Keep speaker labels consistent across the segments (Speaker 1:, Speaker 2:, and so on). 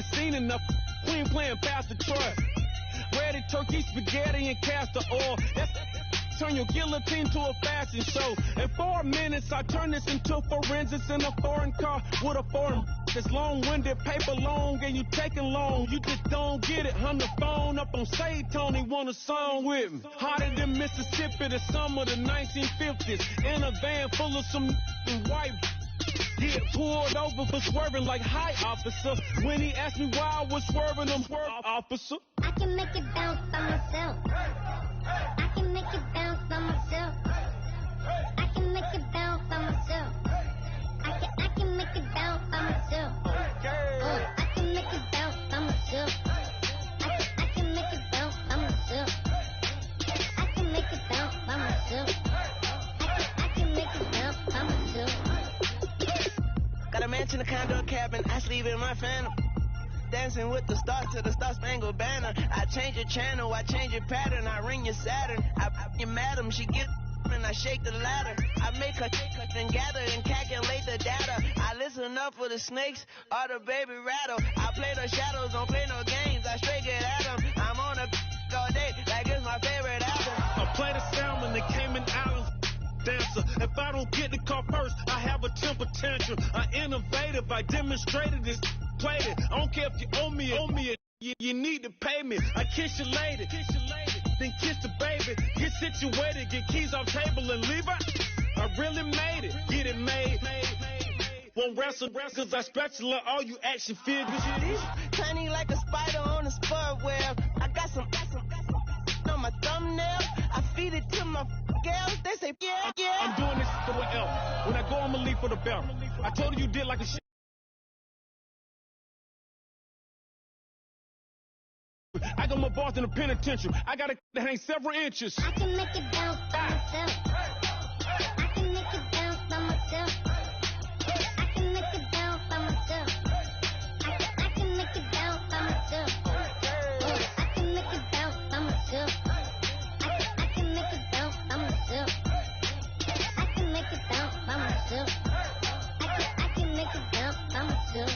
Speaker 1: already seen enough. Queen playing Pastor Troy. Ready turkey, spaghetti, and castor oil. Turn your guillotine to a fashion show. In 4 minutes, I turn this into forensics in a foreign car with a foreign. It's long-winded, paper long, and you taking long. You just don't get it. Hung the phone up on Say Tony, want a song with me. Hotter than Mississippi, the summer of the 1950s. In a van full of some white. Get pulled over for swerving like hi, officer. When he asked me why I was swerving, I'm swerving, officer.
Speaker 2: I can make it bounce by myself. I can make it bounce by myself. I can make it bounce by myself. I can make it bounce by myself. I can make it bounce by myself. I can make it bounce by myself. I can make it bounce by myself. I can make it bounce by myself.
Speaker 3: Got a mansion, a condo, a cabin, I sleep in my phantom. Dancing with the stars to the Star-Spangled Banner. I change your channel, I change your pattern, I ring your Saturn. I your madam, she get and I shake the ladder. I make her and gather and calculate the data. I listen up for the snakes or the baby rattle. I play the shadows, don't play no games, I straight get at them. I'm on a all day, like it's my favorite album.
Speaker 1: I play the salmon, the Cayman Islands dancer. If I don't get the car first, I have a temper tantrum. I innovative, I demonstrated this, played it. I don't care if you owe me it, you need to pay me. I kiss your lady, then kiss the baby. Get situated, get keys off table and leave her. I really made it, get it made. Won't wrestle, cause I spatula all you action figures.
Speaker 3: Tiny like a spider on a spud web. I got some on my thumbnail. I feed it to my girls. They say, yeah.
Speaker 1: I'm doing this for the L. When I go, I'ma leave for the bell. I told you did like a shit. I got my boss in the penitentiary. I got a that ain't several inches.
Speaker 2: I can make it bounce by myself. I can make it bounce by myself. I can make it bounce by myself. I can make it bounce by myself. I can make it bounce by myself. I can make it bounce by myself. I can make it bounce by myself. I can make it bounce by myself.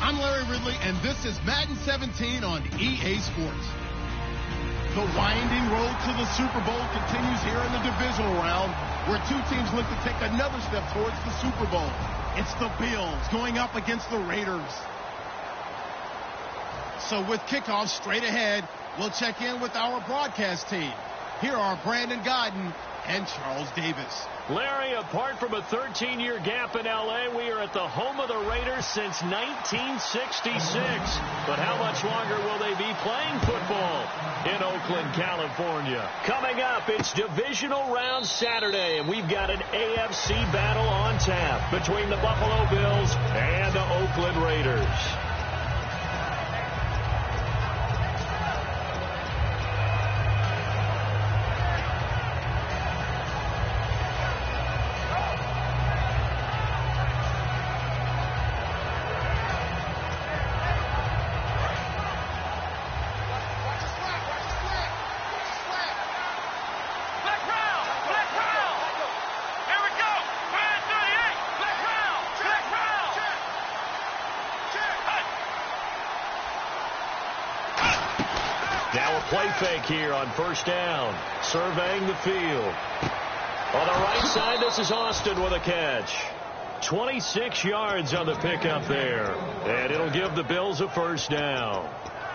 Speaker 4: I'm Larry Ridley, and this is Madden 17 on EA Sports. The winding road to the Super Bowl continues here in the divisional round, where two teams look to take another step towards the Super Bowl. It's the Bills going up against the Raiders. So with kickoff straight ahead, we'll check in with our broadcast team. Here are Brandon Godden and Charles Davis.
Speaker 5: Larry, apart from a 13-year gap in L.A., we are at the home of the Raiders since 1966. But how much longer will they be playing football in Oakland, California? Coming up, it's Divisional Round Saturday, and we've got an AFC battle on tap between the Buffalo Bills and the Oakland Raiders. Now a play fake here on first down. Surveying the field. On the right side, this is Austin with a catch. 26 yards on the pickup there. And it'll give the Bills a first down.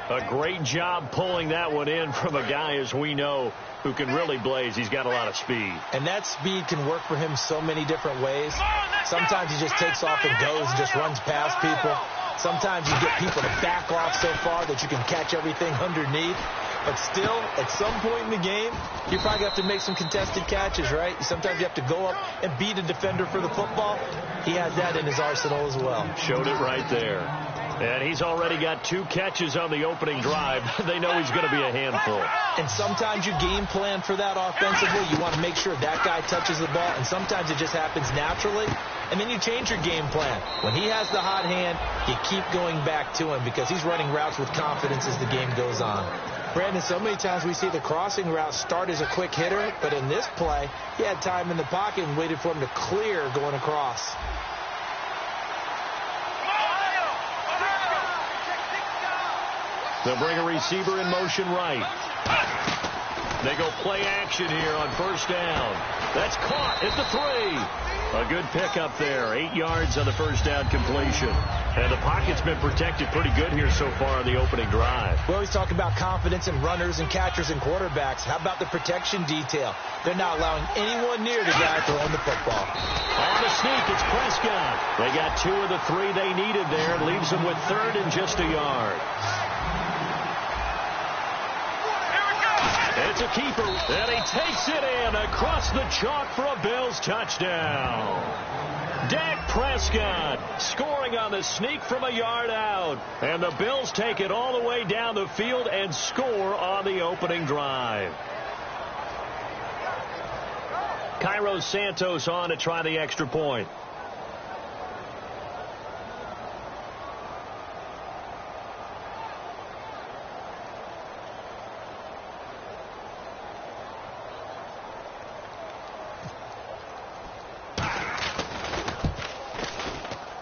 Speaker 5: A great job pulling that one in from a guy, as we know, who can really blaze. He's got a lot of speed.
Speaker 6: And that speed can work for him so many different ways. Sometimes he just takes off and goes and just runs past people. Sometimes you get people to back off so far that you can catch everything underneath. But still, at some point in the game, you probably have to make some contested catches, right? Sometimes you have to go up and beat a defender for the football. He has that in his arsenal as well.
Speaker 5: Showed it right there. And he's already got 2 catches on the opening drive. They know he's going to be a handful.
Speaker 6: And sometimes you game plan for that offensively. You want to make sure that guy touches the ball. And sometimes it just happens naturally. And then you change your game plan. When he has the hot hand, you keep going back to him because he's running routes with confidence as the game goes on. Brandon, so many times we see the crossing route start as a quick hitter. But in this play, he had time in the pocket and waited for him to clear going across.
Speaker 5: They'll bring a receiver in motion right. They go play action here on first down. That's caught at the 3. A good pickup there. 8 yards on the first down completion. And the pocket's been protected pretty good here so far on the opening drive.
Speaker 6: We always talk about confidence in runners and catchers and quarterbacks. How about the protection detail? They're not allowing anyone near the guy throwing the football.
Speaker 5: On the sneak, it's Prescott. They got 2 of the 3 they needed there. Leaves them with 3rd and just a yard. It's a keeper, and he takes it in across the chalk for a Bills touchdown. Dak Prescott scoring on the sneak from a yard out. And the Bills take it all the way down the field and score on the opening drive. Cairo Santos on to try the extra point.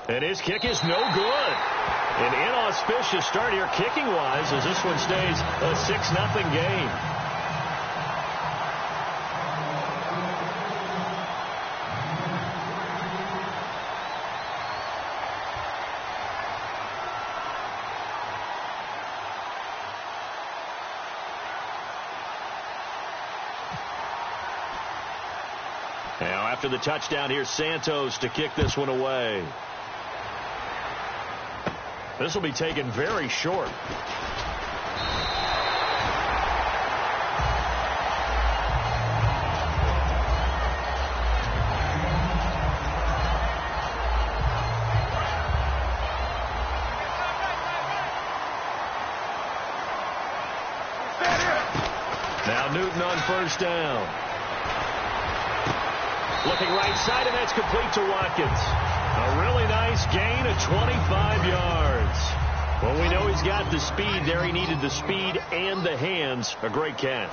Speaker 5: And his kick is no good. An inauspicious start here kicking-wise as this one stays a 6-0 game. Now after the touchdown, here's Santos to kick this one away. This will be taken very short. Now Newton on first down. Looking right side, and that's complete to Watkins. A really nice gain of 25 yards. Well, we know he's got the speed there. He needed the speed and the hands. A great catch.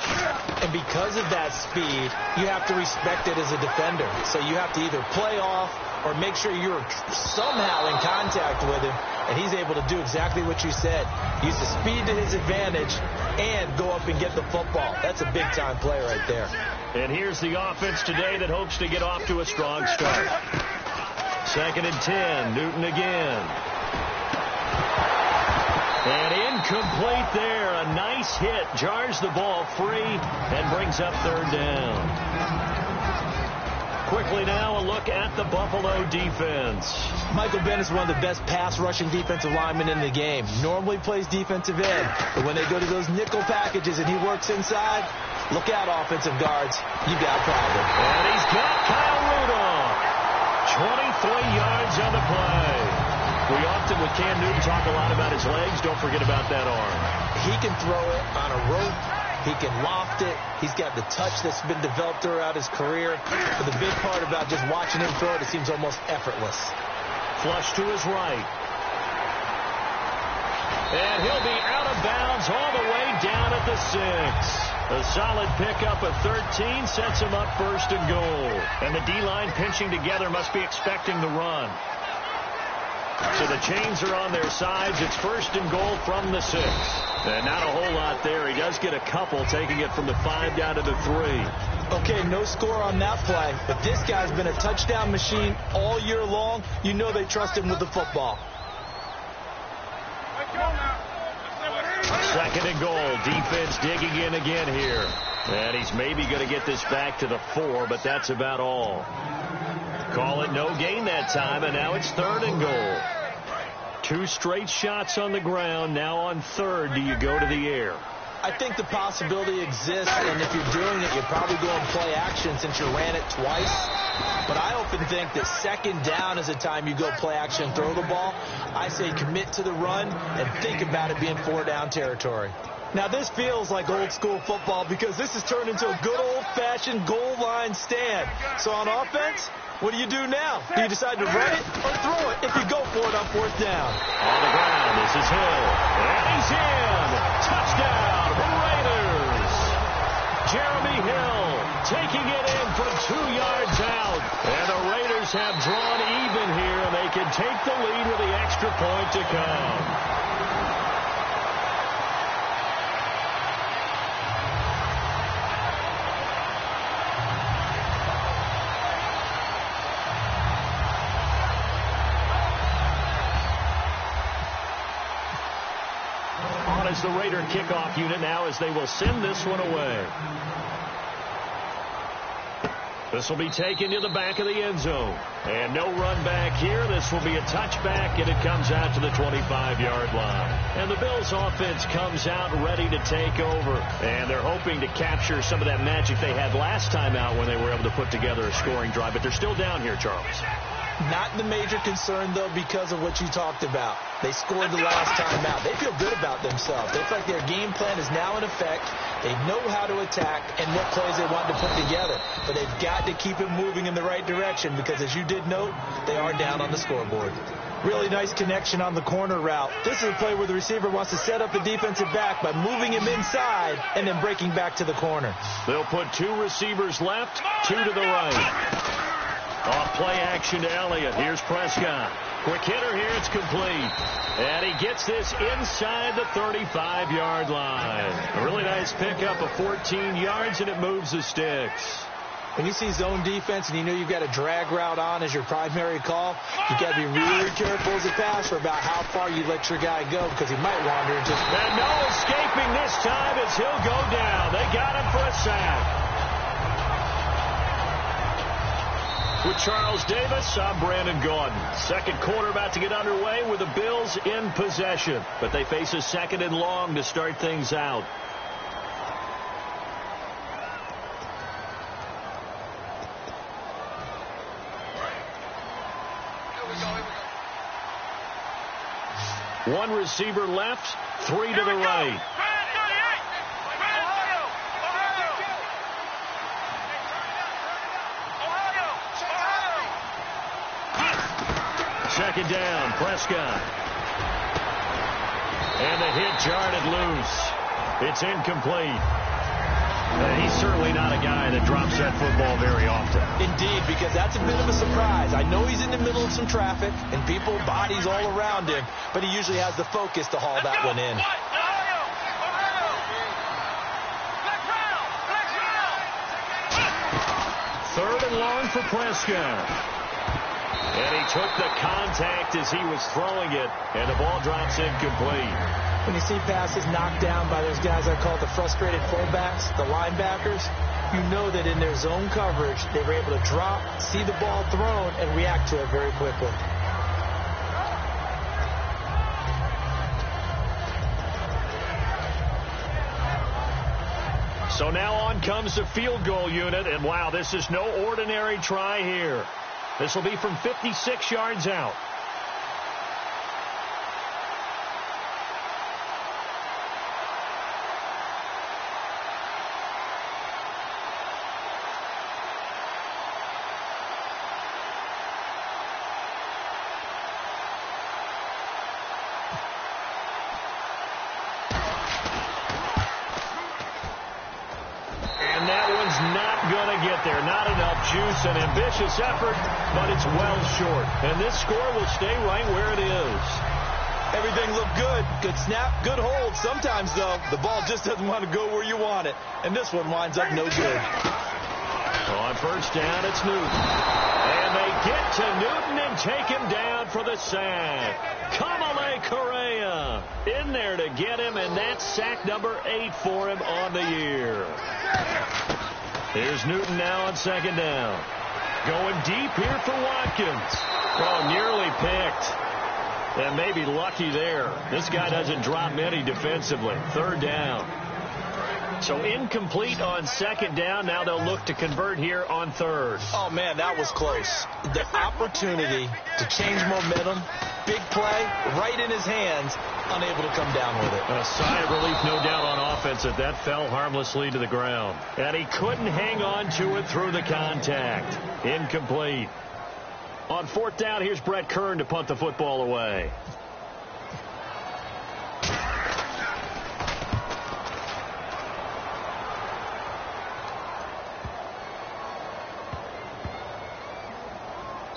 Speaker 6: And because of that speed, you have to respect it as a defender. So you have to either play off or make sure you're somehow in contact with him. And he's able to do exactly what you said. Use the speed to his advantage and go up and get the football. That's a big-time play right there.
Speaker 5: And here's the offense today that hopes to get off to a strong start. 2nd and 10. Newton again. And incomplete there. A nice hit. Jars the ball free and brings up 3rd down. Quickly now, a look at the Buffalo defense.
Speaker 6: Michael Bennett is one of the best pass-rushing defensive linemen in the game. Normally plays defensive end, but when they go to those nickel packages and he works inside, look out, offensive guards. You got a problem.
Speaker 5: And he's got Kyle Rudolph. 23 yards on the play. We often, with Cam Newton, talk a lot about his legs. Don't forget about that arm.
Speaker 6: He can throw it on a rope. He can loft it. He's got the touch that's been developed throughout his career. But the big part about just watching him throw it, it seems almost effortless.
Speaker 5: Flush to his right. And he'll be out of bounds all the way down at the 6. A solid pickup of 13 sets him up 1st and goal. And the D-line pinching together must be expecting the run. So the chains are on their sides. It's 1st and goal from the 6. And not a whole lot there. He does get a couple, taking it from the 5 down to the 3.
Speaker 6: Okay, no score on that play, but this guy's been a touchdown machine all year long. You know they trust him with the football.
Speaker 5: 2nd and goal. Defense digging in again here. And he's maybe going to get this back to the 4, but that's about all. Call it no gain that time, and now it's 3rd and goal. 2 straight shots on the ground. Now on 3rd, do you go to the air?
Speaker 6: I think the possibility exists, and if you're doing it, you're probably going play action since you ran it twice. But I often think that 2nd down is the time you go play action and throw the ball. I say commit to the run and think about it being 4 down territory. Now, this feels like old school football because this has turned into a good old-fashioned goal line stand. So on offense, what do you do now? Do you decide to run it or throw it if you go for it on 4th down?
Speaker 5: On the ground, this is Hill. And he's in. Touchdown, Raiders. Jeremy Hill taking it in from 2 yards out. And the Raiders have drawn even here, and they can take the lead with the extra point to come. Is the Raider kickoff unit now as they will send this one away. This will be taken to the back of the end zone. And no run back here. This will be a touchback, and it comes out to the 25-yard line. And the Bills offense comes out ready to take over. And they're hoping to capture some of that magic they had last time out when they were able to put together a scoring drive. But they're still down here, Charles.
Speaker 6: Not the major concern, though, because of what you talked about. They scored the last time out. They feel good about themselves. They feel like their game plan is now in effect. They know how to attack and what plays they want to put together. But they've got to keep it moving in the right direction because, as you did note, they are down on the scoreboard. Really nice connection on the corner route. This is a play where the receiver wants to set up the defensive back by moving him inside and then breaking back to the corner.
Speaker 5: They'll put 2 receivers left, 2 to the right. Off play action to Elliott. Here's Prescott. Quick hitter here. It's complete. And he gets this inside the 35-yard line. A really nice pickup of 14 yards, and it moves the sticks.
Speaker 6: When you see zone defense and you know you've got a drag route on as your primary call, you've got to be really careful as a passer about how far you let your guy go because he might wander into...
Speaker 5: And no escaping this time as he'll go down. They got him for a sack. With Charles Davis, I'm Brandon Gordon. Second quarter about to get underway with the Bills in possession. But they face a 2nd and long to start things out. One receiver left, 3 to the right. Second down, Prescott. And the hit jarred it loose. It's incomplete. He's certainly not a guy that drops that football very often.
Speaker 6: Indeed, because that's a bit of a surprise. I know he's in the middle of some traffic and people, bodies all around him, but he usually has the focus to haul that one in.
Speaker 5: Third and long for Prescott. And he took the contact as he was throwing it, and the ball drops incomplete.
Speaker 6: When you see passes knocked down by those guys I call the frustrated fullbacks, the linebackers, you know that in their zone coverage, they were able to drop, see the ball thrown, and react to it very quickly.
Speaker 5: So now on comes the field goal unit, and wow, this is no ordinary try here. This will be from 56 yards out. And that one's not going to get there. Not enough juice. An ambitious effort, but it's well short. And this score will stay right where it is.
Speaker 6: Everything looked good. Good snap, good hold. Sometimes, though, the ball just doesn't want to go where you want it. And this one winds up no good.
Speaker 5: On first down, it's Newton. And they get to Newton and take him down for the sack. Kamale Correa in there to get him, and that's sack number 8 for him on the year. Here's Newton now on second down. Going deep here for Watkins. Oh, nearly picked. And maybe lucky there. This guy doesn't drop many defensively. Third down. So incomplete on second down. Now they'll look to convert here on third.
Speaker 6: Oh, man, that was close. The opportunity to change momentum, big play, right in his hands, unable to come down with it.
Speaker 5: A sigh of relief, no doubt, on offense that that fell harmlessly to the ground. And he couldn't hang on to it through the contact. Incomplete. On fourth down, here's Brett Kern to punt the football away.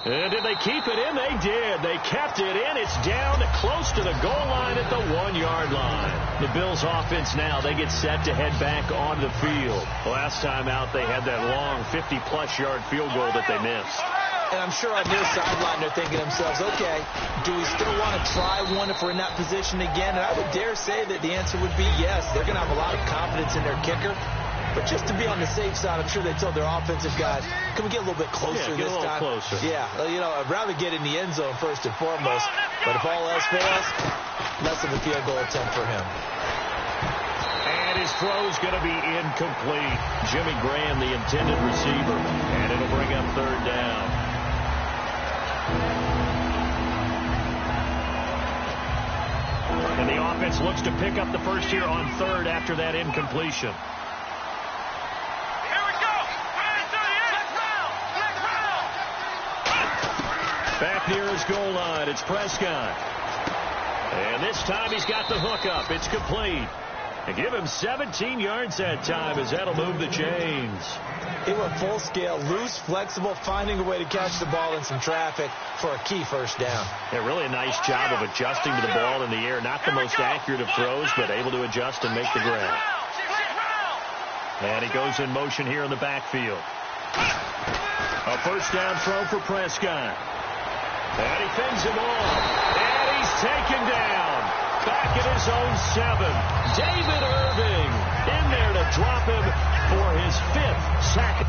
Speaker 5: And did they keep it in? They did. They kept it in. It's down close to the goal line at the 1-yard line. The Bills offense now, they get set to head back on the field. Last time out, they had that long 50-plus yard field goal that they missed.
Speaker 6: And I'm sure on their sideline they're thinking to themselves, okay, do we still want to try one if we're in that position again? And I would dare say that the answer would be yes. They're going to have a lot of confidence in their kicker. But just to be on the safe side, I'm sure they told their offensive guys, can we get a little bit closer this time?
Speaker 5: Closer.
Speaker 6: Yeah, you know, I'd rather get in the end zone first and foremost. But if all else fails, less of a field goal attempt for him.
Speaker 5: And his throw's going to be incomplete. Jimmy Graham, the intended receiver. And it'll bring up third down. And the offense looks to pick up the first here on third after that incompletion. Back near his goal line, it's Prescott. And this time he's got the hook up. It's complete. And give him 17 yards that time as that'll move the chains.
Speaker 6: He went full scale, loose, flexible, finding a way to catch the ball in some traffic for a key first down.
Speaker 5: Yeah, really a nice job of adjusting to the ball in the air. Not the most accurate of throws, but able to adjust and make the grab. And he goes in motion here in the backfield. A first down throw for Prescott. And he fends him off. And he's taken down. Back at his own 7. David Irving in there to drop him for his 5th sack.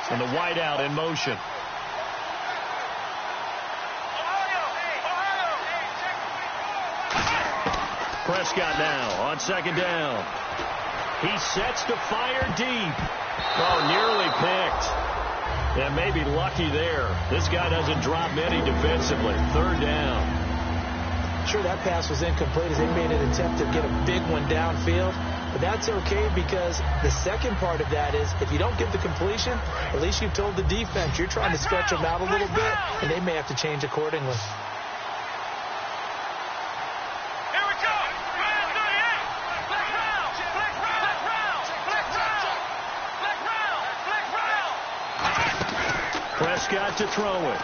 Speaker 5: And the wideout in motion. Prescott now on second down. He sets to fire deep. Oh, nearly picked. And maybe lucky there. This guy doesn't drop many defensively. Third down.
Speaker 6: Sure, that pass was incomplete as they made an attempt to get a big one downfield. But that's okay because the second part of that is if you don't get the completion, at least you've told the defense you're trying to stretch them out a little bit, and they may have to change accordingly.
Speaker 1: Here we go.
Speaker 5: Prescott to throw it.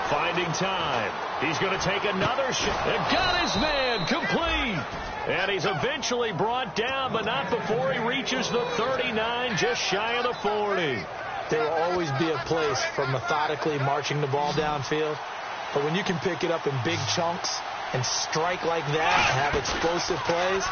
Speaker 5: Finding time. He's going to take another shot. And got his man complete. And he's eventually brought down, but not before he reaches the 39, just shy of the 40.
Speaker 6: There will always be a place for methodically marching the ball downfield. But when you can pick it up in big chunks and strike like that and have explosive plays,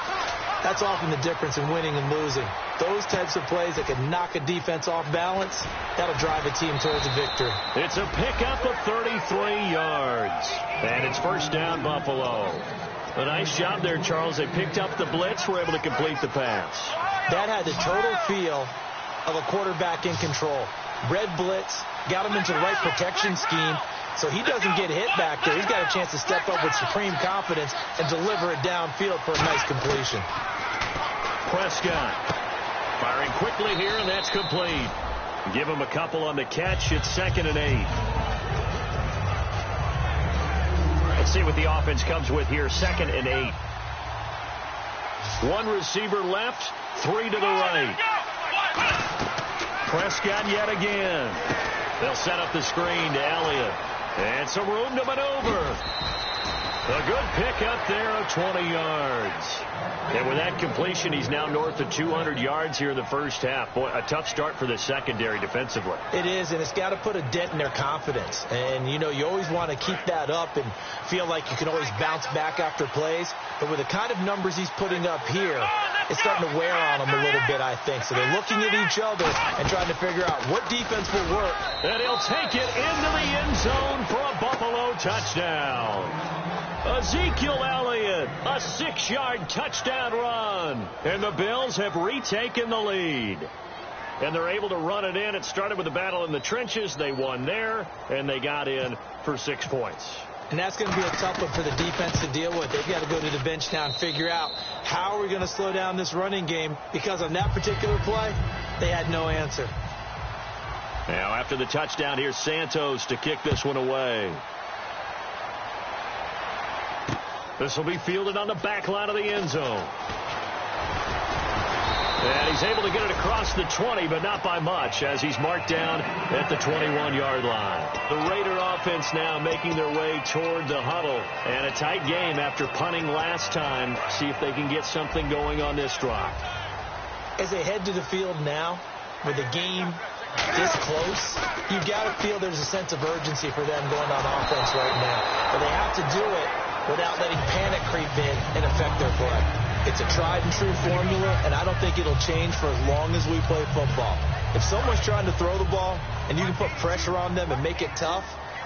Speaker 6: That's often the difference in winning and losing. Those types of plays that can knock a defense off balance, that'll drive a team towards a victory.
Speaker 5: It's a pickup of 33 yards. And it's first down, Buffalo. A nice job there, Charles. They picked up the blitz, were able to complete the pass.
Speaker 6: That had the total feel of a quarterback in control. Red blitz, got him into the right protection scheme, so he doesn't get hit back there. He's got a chance to step up with supreme confidence and deliver it downfield for a nice completion.
Speaker 5: Prescott firing quickly here, and that's complete. Give him a couple on the catch. It's 2nd and 8. Let's see what the offense comes with here. 2nd and 8. One receiver left, 3 to the right. Prescott yet again. They'll set up the screen to Elliott. And some room to maneuver. A good pickup there of 20 yards. And with that completion, he's now north of 200 yards here in the first half. Boy, a tough start for the secondary defensively.
Speaker 6: It is, and it's got to put a dent in their confidence. And, you know, you always want to keep that up and feel like you can always bounce back after plays. But with the kind of numbers he's putting up here, it's starting to wear on them a little bit, I think. So they're looking at each other and trying to figure out what defense will work.
Speaker 5: And he'll take it into the end zone for a Buffalo touchdown. Ezekiel Elliott, a 6-yard touchdown run. And the Bills have retaken the lead. And they're able to run it in. It started with a battle in the trenches. They won there, and they got in for 6 points.
Speaker 6: And that's going to be a tough one for the defense to deal with. They've got to go to the bench now and figure out how are we going to slow down this running game, because on that particular play, they had no answer.
Speaker 5: Now after the touchdown, here's Santos to kick this one away. This will be fielded on the back line of the end zone. And he's able to get it across the 20, but not by much, as he's marked down at the 21-yard line. The Raider offense now making their way toward the huddle. And a tight game after punting last time. See if they can get something going on this drive.
Speaker 6: As they head to the field now, with the game this close, you've got to feel there's a sense of urgency for them going on offense right now. But they have to do it without letting panic creep in and affect their play. It's a tried-and-true formula, and I don't think it'll change for as long as we play football. If someone's trying to throw the ball and you can put pressure on them and make it tough,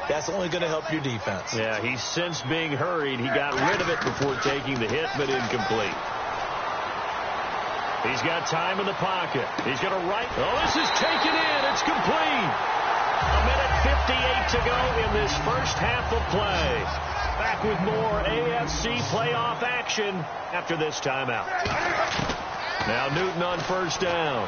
Speaker 6: that's only going to help your defense.
Speaker 5: Yeah, he's since being hurried. He got rid of it before taking the hit, but incomplete. He's got time in the pocket. He's going to right. Oh, this is taken in. It's complete. A minute 58 to go in this first half of play. Back with more AFC playoff action after this timeout. Now Newton on first down.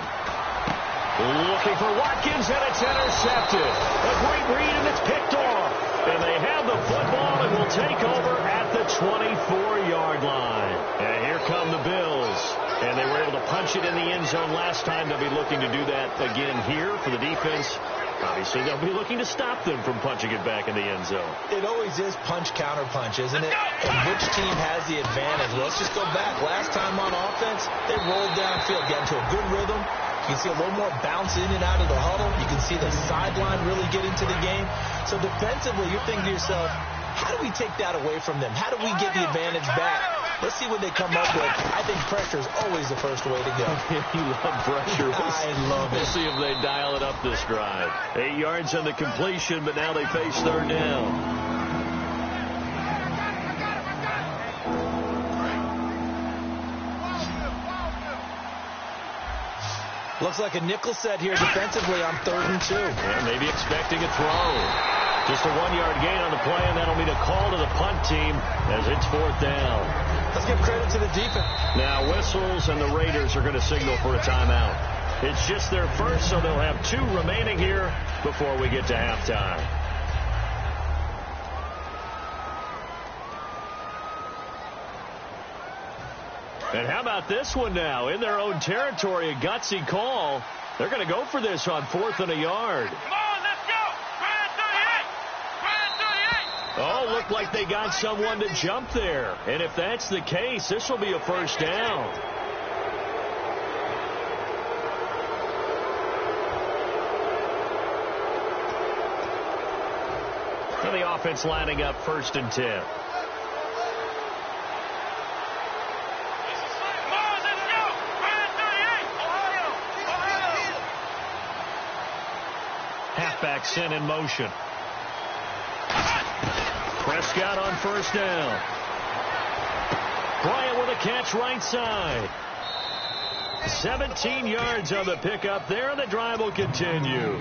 Speaker 5: Looking for Watkins, and it's intercepted. A great read, and it's picked off. And they have the football and will take over at the 24-yard line. And here come the Bills. And they were able to punch it in the end zone last time. They'll be looking to do that again here for the defense. Obviously, they'll be looking to stop them from punching it back in the end zone.
Speaker 6: It always is punch-counter-punch, isn't it? And which team has the advantage? Let's just go back. Last time on offense, they rolled downfield, got into a good rhythm. You can see a little more bounce in and out of the huddle. You can see the sideline really get into the game. So defensively, you're thinking to yourself, how do we take that away from them? How do we get the advantage back? Let's see what they come up with. I think pressure is always the first way to go.
Speaker 5: You love pressure.
Speaker 6: I love it.
Speaker 5: We'll see if they dial it up this drive. 8 yards on the completion, but now they face third down.
Speaker 6: Looks like a nickel set here defensively on 3rd and 2.
Speaker 5: Yeah, maybe expecting a throw. Just a 1-yard gain on the play, and that'll mean a call to the punt team as it's 4th down.
Speaker 6: Let's give credit to the defense.
Speaker 5: Now whistles, and the Raiders are going to signal for a timeout. It's just their first, so they'll have 2 remaining here before we get to halftime. And how about this one now? In their own territory, a gutsy call. They're going to go for this on 4th and a yard.
Speaker 7: Come on, let's go. 38.
Speaker 5: Oh, looked like they got someone to jump there. And if that's the case, this will be a first down. And the offense lining up 1st and 10.
Speaker 7: Come on,
Speaker 5: halfback sent in motion. Prescott on first down. Bryant with a catch right side. 17 yards on the pickup there, and the drive will continue.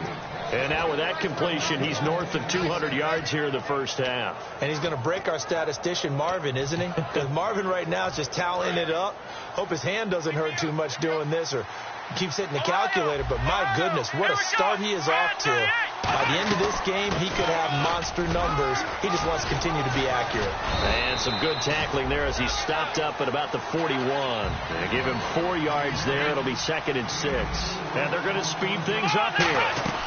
Speaker 5: And now with that completion, he's north of 200 yards here in the first half.
Speaker 6: And he's going to break our statistician, Marvin, isn't he? Because Marvin right now is just tallying it up. Hope his hand doesn't hurt too much doing this or keeps hitting the calculator. But my goodness, what a start he is off to. By the end of this game, he could have monster numbers. He just wants to continue to be accurate.
Speaker 5: And some good tackling there as he stopped up at about the 41. And give him 4 yards there. It'll be 2nd and 6. And they're going to speed things up here.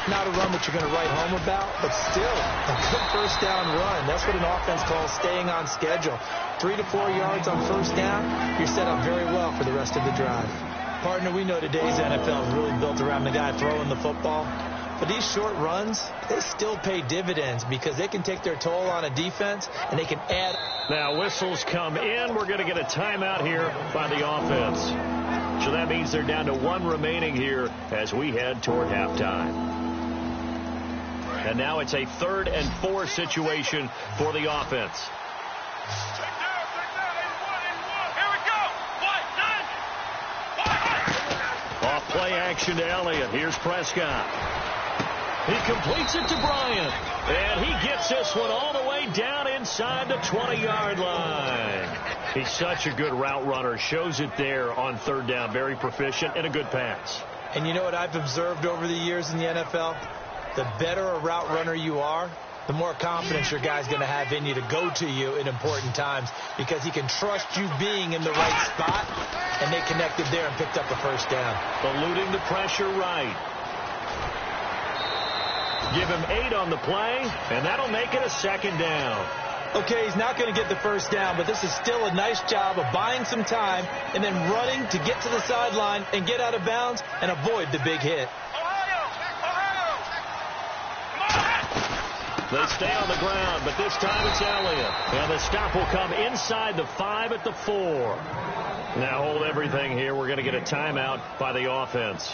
Speaker 6: Not a run that you're going to write home about, but still a good first down run. That's what an offense calls staying on schedule. 3 to 4 yards on first down, you're set up very well for the rest of the drive. Partner, we know today's NFL is really built around the guy throwing the football. But these short runs, they still pay dividends because they can take their toll on a defense and they can add.
Speaker 5: Now whistles come in. We're going to get a timeout here by the offense. So that means they're down to 1 remaining here as we head toward halftime. And now it's a 3rd and 4 situation for the offense. Off play action to Elliott. Here's Prescott. He completes it to Bryant. And he gets this one all the way down inside the 20-yard line. He's such a good route runner. Shows it there on 3rd down. Very proficient and a good pass.
Speaker 6: And you know what I've observed over the years in the NFL? The better a route runner you are, the more confidence your guy's going to have in you to go to you in important times because he can trust you being in the right spot, and they connected there and picked up the first down.
Speaker 5: Eluding the pressure right. Give him 8 on the play, and that'll make it a 2nd down.
Speaker 6: Okay, he's not going to get the first down, but this is still a nice job of buying some time and then running to get to the sideline and get out of bounds and avoid the big hit.
Speaker 5: They stay on the ground, but this time it's Elliott. And the stop will come inside the 5 at the 4. Now hold everything here. We're going to get a timeout by the offense.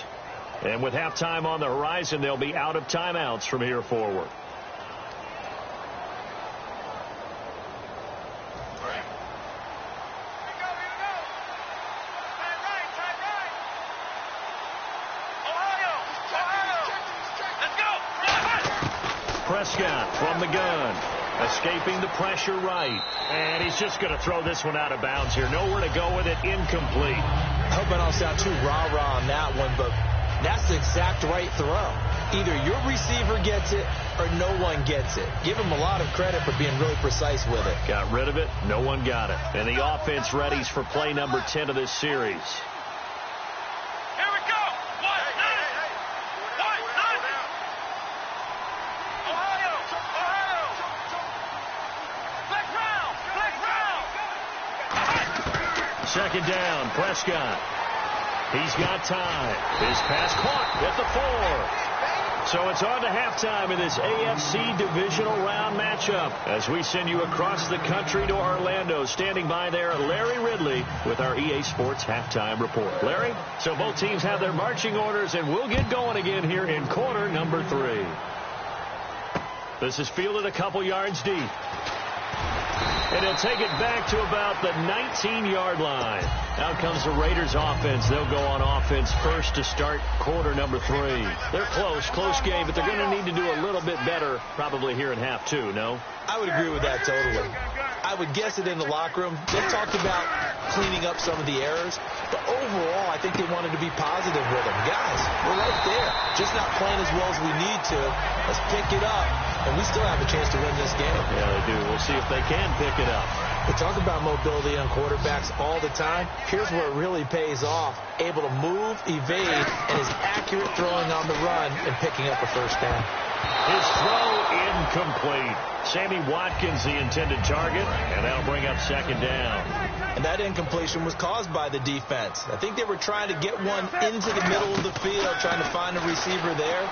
Speaker 5: And with halftime on the horizon, they'll be out of timeouts from here forward. Prescott from the gun. Escaping the pressure right. And he's just going to throw this one out of bounds here. Nowhere to go with it. Incomplete.
Speaker 6: I hope I don't sound too rah-rah on that one, but that's the exact right throw. Either your receiver gets it or no one gets it. Give him a lot of credit for being really precise with it.
Speaker 5: Got rid of it. No one got it. And the offense readies for play number 10 of this series. Second down, Prescott. He's got time. His pass caught at the 4. So it's on to halftime in this AFC divisional round matchup as we send you across the country to Orlando. Standing by there, Larry Ridley with our EA Sports halftime report. Larry, so both teams have their marching orders, and we'll get going again here in quarter number 3. This is fielded a couple yards deep. And he'll take it back to about the 19-yard line. Out comes the Raiders offense. They'll go on offense first to start quarter number 3. They're close game, but they're going to need to do a little bit better probably here in half 2, no?
Speaker 6: I would agree with that totally. I would guess it in the locker room. They talked about cleaning up some of the errors, but overall, I think they wanted to be positive with them. Guys, we're right there. Just not playing as well as we need to. Let's pick it up, and we still have a chance to win this game.
Speaker 5: Yeah, they do. We'll see if they can pick it up.
Speaker 6: We talk about mobility on quarterbacks all the time. Here's where it really pays off. Able to move, evade, and is accurate throwing on the run and picking up a first down.
Speaker 5: His throw incomplete. Sammy Watkins, the intended target, and that'll bring up second down.
Speaker 6: And that incompletion was caused by the defense. I think they were trying to get one into the middle of the field, trying to find a receiver there.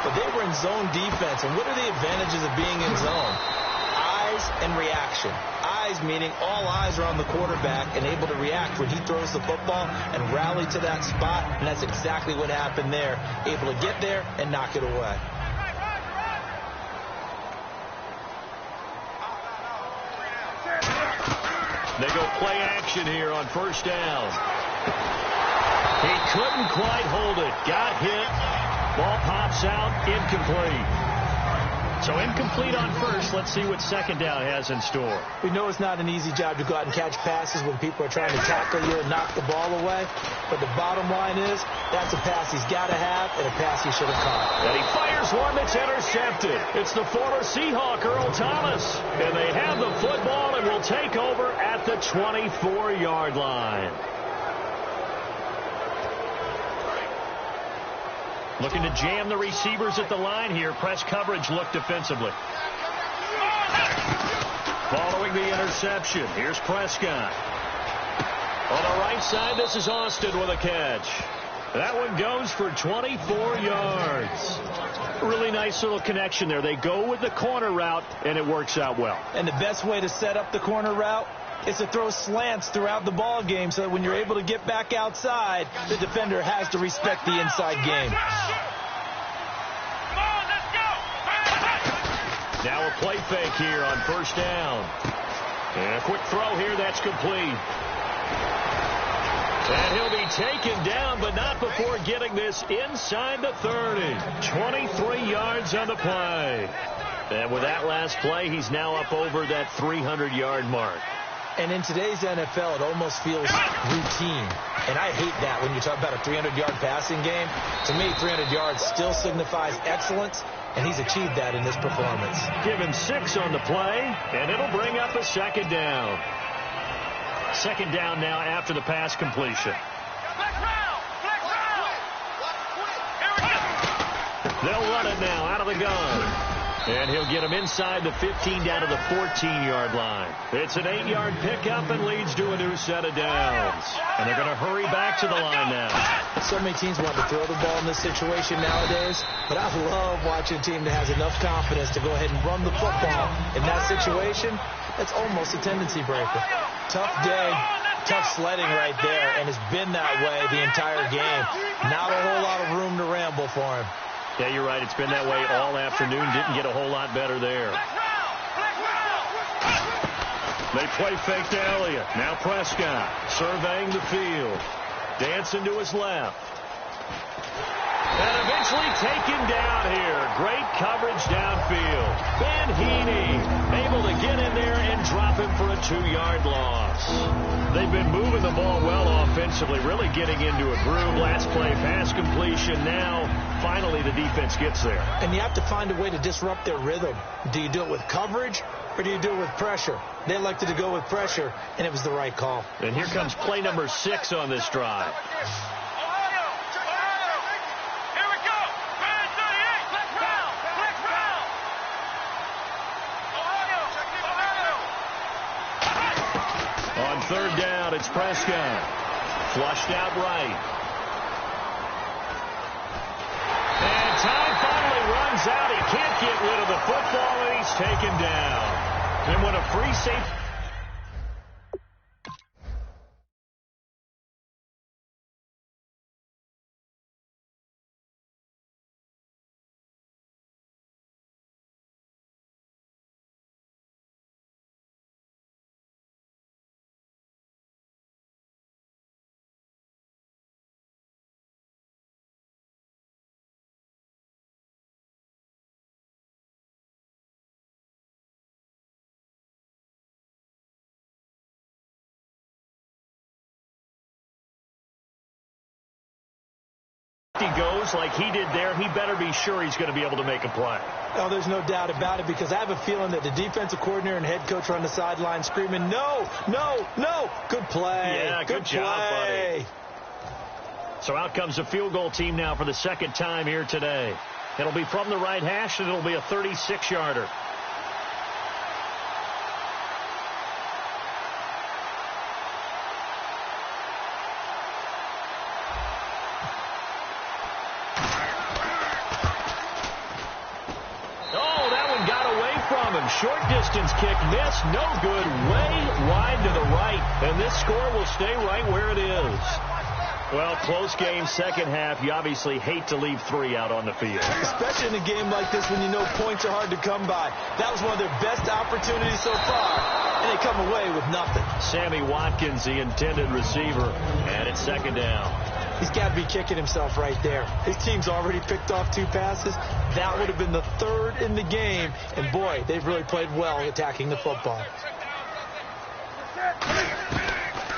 Speaker 6: But they were in zone defense. And what are the advantages of being in zone? Eyes and reaction. Eyes meaning all eyes are on the quarterback and able to react when he throws the football and rally to that spot. And that's exactly what happened there. Able to get there and knock it away.
Speaker 5: They go play action here on first down. He couldn't quite hold it. Got hit. Ball pops out. Incomplete. So incomplete on first. Let's see what second down has in store.
Speaker 6: We know it's not an easy job to go out and catch passes when people are trying to tackle you and knock the ball away. But the bottom line is that's a pass he's got to have and a pass he should have caught.
Speaker 5: And he fires one that's intercepted. It's the former Seahawk, Earl Thomas. And they have the football and will take over at the 24-yard line. Looking to jam the receivers at the line here. Press coverage look defensively. Following the interception, here's Prescott. On the right side, this is Austin with a catch. That one goes for 24 yards. Really nice little connection there. They go with the corner route, and it works out well.
Speaker 6: And the best way to set up the corner route is to throw slants throughout the ball game so that when you're able to get back outside, the defender has to respect the inside game.
Speaker 5: Now a play fake here on first down. And a quick throw here, that's complete. And he'll be taken down, but not before getting this inside the 30. 23 yards on the play. And with that last play, he's now up over that 300-yard mark.
Speaker 6: And in today's NFL, it almost feels routine. And I hate that when you talk about a 300-yard passing game. To me, 300 yards still signifies excellence, and he's achieved that in this performance.
Speaker 5: Give him 6 on the play, and it'll bring up a second down. Second down now after the pass completion. They'll run it now out of the gun. And he'll get him inside the 15 down to the 14-yard line. It's an 8-yard pickup and leads to a new set of downs. And they're going to hurry back to the line now.
Speaker 6: So many teams want to throw the ball in this situation nowadays, but I love watching a team that has enough confidence to go ahead and run the football. In that situation, that's almost a tendency breaker. Tough day, tough sledding right there, and it's been that way the entire game. Not a whole lot of room to ramble for him.
Speaker 5: Yeah, you're right. It's been that way all afternoon. Didn't get a whole lot better there. They play fake to Elliott. Now Prescott surveying the field. Dancing to his left. And eventually taken down here. Great coverage downfield. Ben Heaney able to get in there and drop him for a 2-yard loss. They've been moving the ball well offensively, really getting into a groove. Last play, pass completion. Now, finally, the defense gets there.
Speaker 6: And you have to find a way to disrupt their rhythm. Do you do it with coverage, or do you do it with pressure? They elected to go with pressure, and it was the right call.
Speaker 5: And here comes play number 6 on this drive. On third down, it's Prescott. Flushed out right. And time finally runs out. He can't get rid of the football, and he's taken down. And when a free safety... He goes like he did there, he better be sure he's going to be able to make a play.
Speaker 6: Oh, there's no doubt about it, because I have a feeling that the defensive coordinator and head coach are on the sideline screaming, no, no, no. Good play.
Speaker 5: Yeah, good job, buddy. So out comes the field goal team now for the second time here today. It'll be from the right hash, and it'll be a 36-yarder. Short distance kick missed, no good, way wide to the right, and this score will stay right where it is. Well, close game, second half. You obviously hate to leave 3 out on the field.
Speaker 6: Especially in a game like this when you know points are hard to come by. That was one of their best opportunities so far. and they come away with nothing.
Speaker 5: Sammy Watkins, the intended receiver, and it's second down.
Speaker 6: He's got to be kicking himself right there. His team's already picked off 2 passes. That would have been the 3rd in the game. And, boy, they've really played well attacking the football.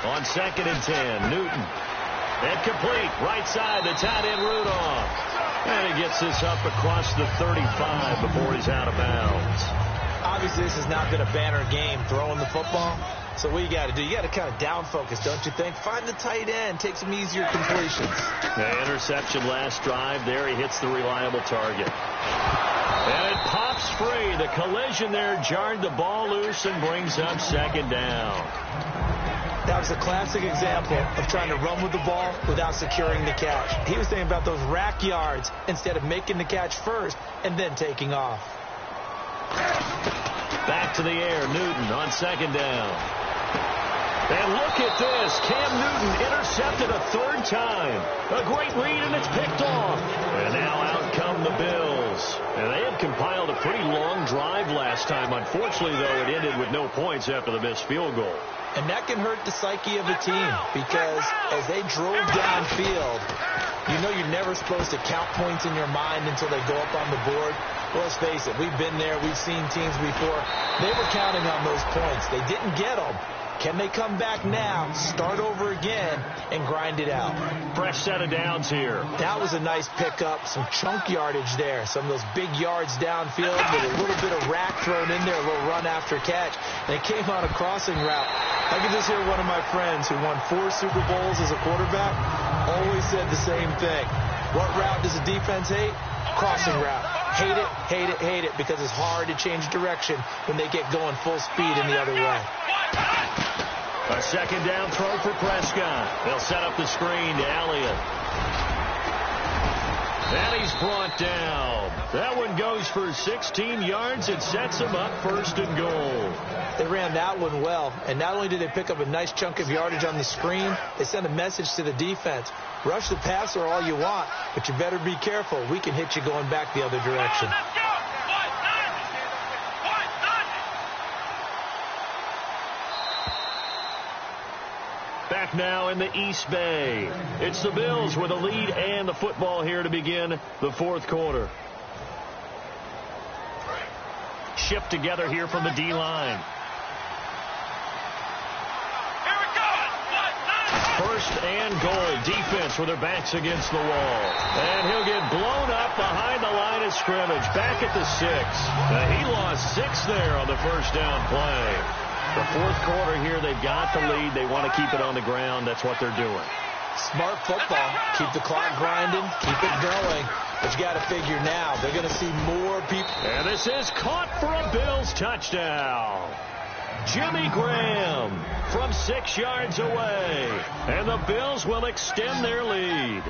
Speaker 5: On 2nd and 10, Newton. Incomplete. Right side, the tight end Rudolph. And he gets this up across the 35 before he's out of bounds.
Speaker 6: Obviously, this has not been a banner game throwing the football. So what you got to do, you got to kind of down focus, don't you think? Find the tight end, take some easier completions.
Speaker 5: The interception last drive. There he hits the reliable target. And it pops free. The collision there jarred the ball loose and brings up second down.
Speaker 6: That was a classic example of trying to run with the ball without securing the catch. He was thinking about those rack yards instead of making the catch first and then taking off.
Speaker 5: Back to the air, Newton on second down. And look at this. Cam Newton intercepted a 3rd time. A great read, and it's picked off. And now out come the Bills. And they had compiled a pretty long drive last time. Unfortunately, though, it ended with no points after the missed field goal.
Speaker 6: And that can hurt the psyche of a team because as they drove downfield, you know you're never supposed to count points in your mind until they go up on the board. Well, let's face it, we've been there. We've seen teams before. They were counting on those points. They didn't get them. Can they come back now, start over again, and grind it out?
Speaker 5: Fresh set of downs here.
Speaker 6: That was a nice pickup, some chunk yardage there. Some of those big yards downfield with a little bit of rack thrown in there, a little run after catch. And it came on a crossing route. I could just hear one of my friends who won 4 Super Bowls as a quarterback always said the same thing. What route does the defense hate? Crossing route. Hate it, hate it, hate it, because it's hard to change direction when they get going full speed in the other way.
Speaker 5: A second down throw for Prescott. They'll set up the screen to Elliott. And he's brought down. That one goes for 16 yards. It sets him up 1st and goal.
Speaker 6: They ran that one well, and not only did they pick up a nice chunk of yardage on the screen, they sent a message to the defense. Rush the passer all you want, but you better be careful. We can hit you going back the other direction.
Speaker 5: Back now in the East Bay. It's the Bills with a lead and the football here to begin the 4th quarter. Shift together here from the D-line. First and goal. Defense with their backs against the wall. And he'll get blown up behind the line of scrimmage. Back at the 6. He lost 6 there on the first down play. The 4th quarter here, they've got the lead. They want to keep it on the ground. That's what they're doing.
Speaker 6: Smart football. Keep the clock grinding. Keep it going. But you got to figure now, they're going to see more people.
Speaker 5: And this is caught for a Bills touchdown. Jimmy Graham from 6 yards away. And the Bills will extend their lead.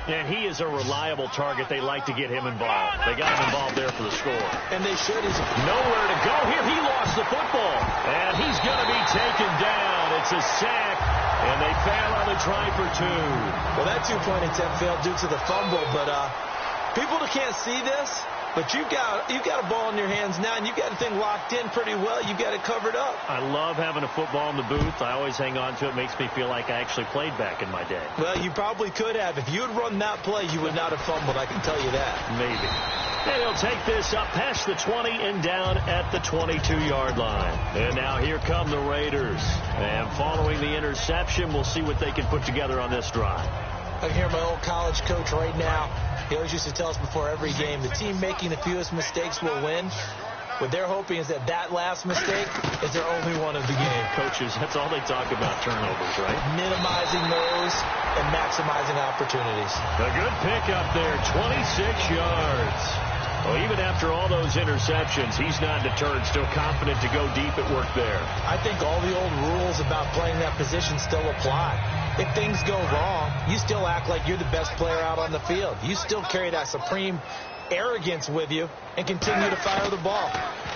Speaker 5: And he is a reliable target. They like to get him involved. They got him involved there for the score.
Speaker 6: And they should. He's
Speaker 5: nowhere to go here. He lost the football. And he's going to be taken down. It's a sack. And they fail on the try for 2.
Speaker 6: Well, that 2-point attempt failed due to the fumble. But people that can't see this, but you've got a ball in your hands now, and you've got the thing locked in pretty well. You've got it covered up.
Speaker 5: I love having a football in the booth. I always hang on to it. It makes me feel like I actually played back in my day.
Speaker 6: Well, you probably could have. If you had run that play, you would not have fumbled. I can tell you that.
Speaker 5: Maybe. And he'll take this up past the 20 and down at the 22-yard line. And now here come the Raiders. And following the interception, we'll see what they can put together on this drive.
Speaker 6: I can hear my old college coach right now. He always used to tell us before every game, the team making the fewest mistakes will win. What they're hoping is that last mistake is their only one of the game.
Speaker 5: Coaches, that's all they talk about, turnovers, right?
Speaker 6: Minimizing those and maximizing opportunities.
Speaker 5: A good pickup there, 26 yards. Well, even after all those interceptions, he's not deterred, still confident to go deep at work there.
Speaker 6: I think all the old rules about playing that position still apply. If things go wrong, you still act like you're the best player out on the field. You still carry that supreme arrogance with you and continue to fire the ball.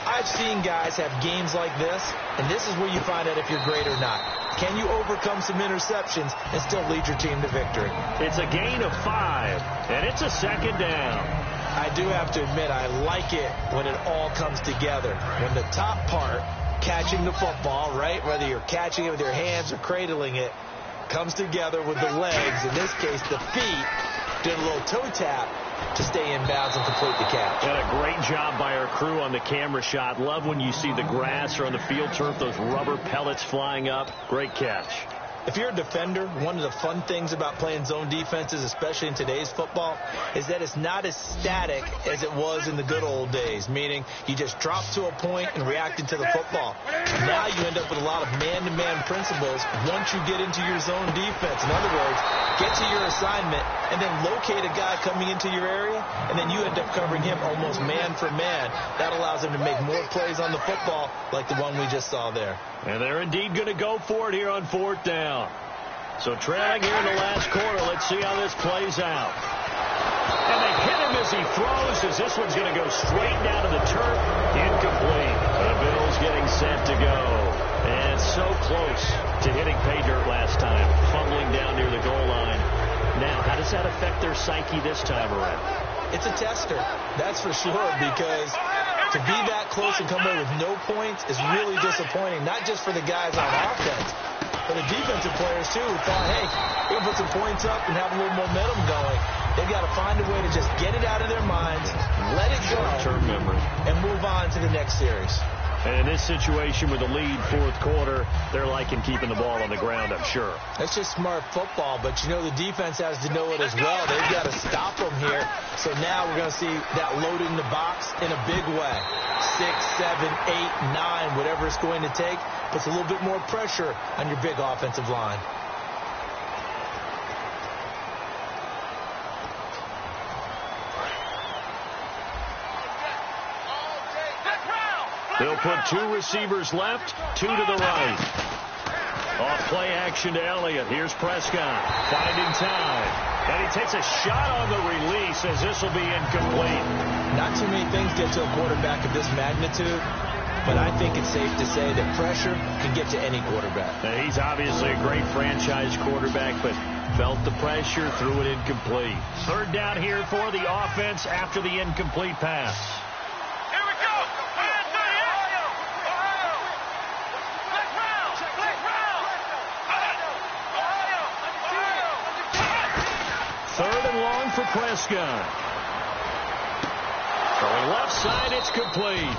Speaker 6: I've seen guys have games like this, and this is where you find out if you're great or not. Can you overcome some interceptions and still lead your team to victory?
Speaker 5: It's a gain of 5, and it's a second down.
Speaker 6: I do have to admit, I like it when it all comes together. When the top part catching the football, right? Whether you're catching it with your hands or cradling it, comes together with the legs, in this case the feet, doing a little toe tap to stay in bounds and complete the catch.
Speaker 5: And a great job by our crew on the camera shot. Love when you see the grass or on the field turf, those rubber pellets flying up. Great catch.
Speaker 6: If you're a defender, one of the fun things about playing zone defenses, especially in today's football, is that it's not as static as it was in the good old days, meaning you just drop to a point and reacted to the football. Now you end up with a lot of man-to-man principles once you get into your zone defense. In other words, get to your assignment and then locate a guy coming into your area, and then you end up covering him almost man for man. That allows him to make more plays on the football like the one we just saw there.
Speaker 5: And they're indeed going to go for it here on 4th down. So trailing here in the last quarter, let's see how this plays out. And they hit him as he throws, as this one's going to go straight down to the turf. Incomplete. The Bills getting set to go. And so close to hitting pay dirt last time, fumbling down near the goal line. Now, how does that affect their psyche this time around?
Speaker 6: It's a tester, that's for sure, because to be that close and come away with no points is really disappointing, not just for the guys on offense, but the defensive players, too, who thought, hey, we can put some points up and have a little momentum going. They've got to find a way to just get it out of their minds, let it go,
Speaker 5: short-term memory,
Speaker 6: and move on to the next series.
Speaker 5: And in this situation with the lead 4th quarter, they're liking keeping the ball on the ground, I'm sure.
Speaker 6: That's just smart football, but you know the defense has to know it as well. They've got to stop them here. So now we're going to see that loading the box in a big way. 6, 7, 8, 9, whatever it's going to take, puts a little bit more pressure on your big offensive line.
Speaker 5: They'll put 2 receivers left, 2 to the right. Off play action to Elliott. Here's Prescott finding time. And he takes a shot on the release as this will be incomplete.
Speaker 6: Not too many things get to a quarterback of this magnitude, but I think it's safe to say that pressure can get to any quarterback.
Speaker 5: Now, he's obviously a great franchise quarterback, but felt the pressure, threw it incomplete. 3rd down here for the offense after the incomplete pass. For Prescott. Going left side, it's complete.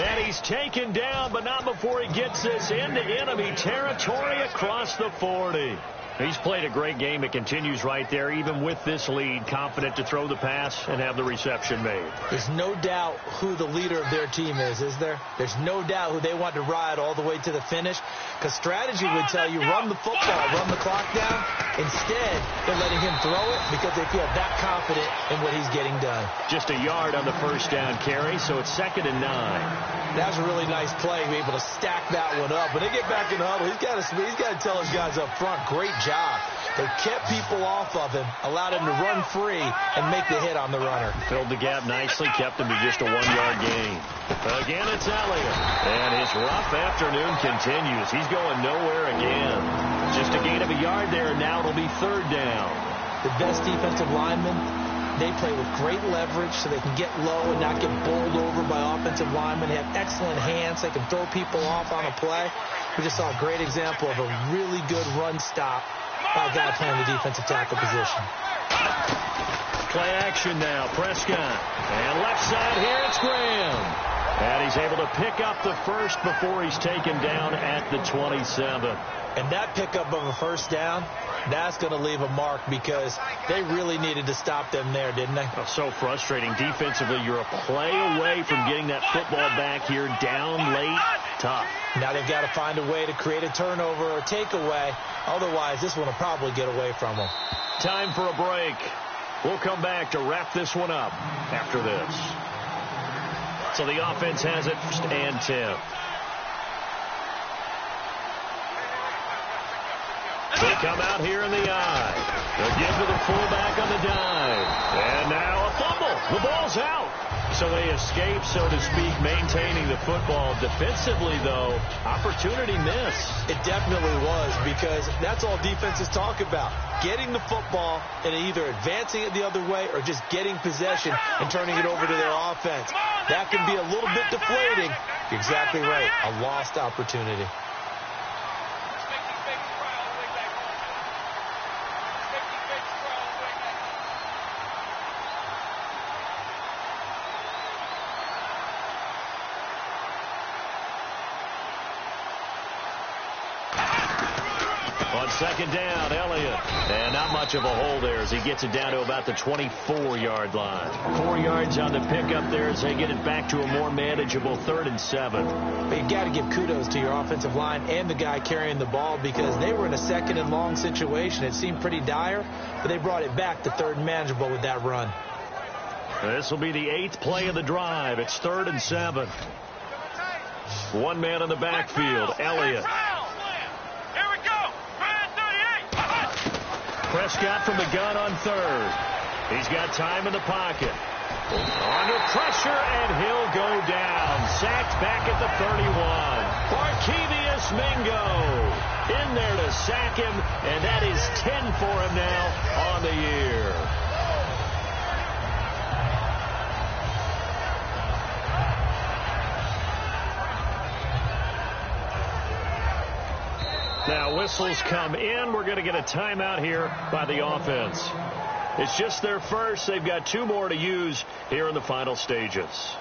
Speaker 5: And he's taken down, but not before he gets this into enemy territory across the 40. He's played a great game. It continues right there, even with this lead, confident to throw the pass and have the reception made.
Speaker 6: There's no doubt who the leader of their team is there? There's no doubt who they want to ride all the way to the finish, because strategy would tell you run the football, run the clock down. Instead, they're letting him throw it because they feel that confident in what he's getting done.
Speaker 5: Just a yard on the 1st down carry, so it's 2nd and 9.
Speaker 6: That was a really nice play, be able to stack that one up. When they get back in the huddle, he's got to tell his guys up front, great job. They kept people off of him, allowed him to run free and make the hit on the runner.
Speaker 5: Filled the gap nicely, kept him to just a 1-yard gain. Again, it's Elliott. And his rough afternoon continues. He's going nowhere again. Just a gain of a yard there, and now it'll be 3rd down.
Speaker 6: The best defensive linemen, they play with great leverage so they can get low and not get bowled over by offensive linemen. They have excellent hands. They can throw people off on a play. We just saw a great example of a really good run stop by a guy playing the defensive tackle position.
Speaker 5: Play action now. Prescott. And left side here, it's Graham. And he's able to pick up the first before he's taken down at the 27.
Speaker 6: And that pickup of a 1st down, that's going to leave a mark because they really needed to stop them there, didn't they?
Speaker 5: Oh, so frustrating. Defensively, you're a play away from getting that football back here, down late, tough.
Speaker 6: Now they've got to find a way to create a turnover or takeaway. Otherwise, this one will probably get away from them.
Speaker 5: Time for a break. We'll come back to wrap this one up after this. So the offense has it, 1st and 10. They come out here in the eye. They'll give to the fullback on the dive. And now a fumble. The ball's out. So they escape, so to speak, maintaining the football. Defensively, though, opportunity missed.
Speaker 6: It definitely was, because that's all defenses talk about. Getting the football and either advancing it the other way or just getting possession and turning it over to their offense. That can be a little bit deflating. You're exactly right. A lost opportunity.
Speaker 5: Second down, Elliott. And not much of a hole there as he gets it down to about the 24-yard line. 4 yards on the pickup there as they get it back to a more manageable 3rd and 7.
Speaker 6: But you got to give kudos to your offensive line and the guy carrying the ball, because they were in a 2nd and long situation. It seemed pretty dire, but they brought it back to 3rd and manageable with that run.
Speaker 5: This will be the 8th play of the drive. It's 3rd and 7. One man in the backfield, Elliott. Prescott from the gun on 3rd. He's got time in the pocket. Under pressure, and he'll go down. Sacked back at the 31. Barkevious Mingo in there to sack him, and that is 10 for him now on the year. Now whistles come in. We're going to get a timeout here by the offense. It's just their first. They've got 2 more to use here in the final stages.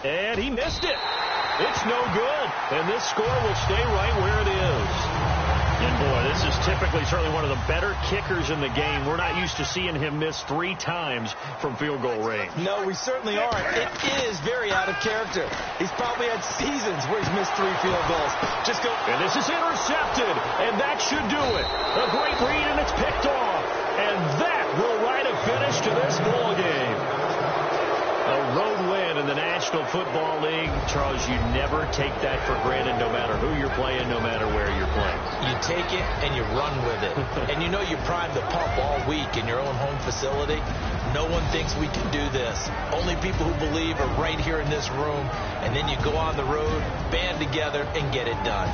Speaker 5: And he missed it. It's no good. And this score will stay right where it is. And boy, this is typically certainly one of the better kickers in the game. We're not used to seeing him miss 3 times from field goal range.
Speaker 6: No, we certainly aren't. It is very out of character. He's probably had seasons where he's missed 3 field goals. Just go.
Speaker 5: And this is intercepted. And that should do it. A great read, and it's picked off. And that will write a finish to this ball game. A road win in the National Football League. Charles, you never take that for granted, no matter who you're playing, no matter where you're playing.
Speaker 6: You take it and you run with it. And you know you primed the pump all week in your own home facility. No one thinks we can do this. Only people who believe are right here in this room. And then you go on the road, band together, and get it done.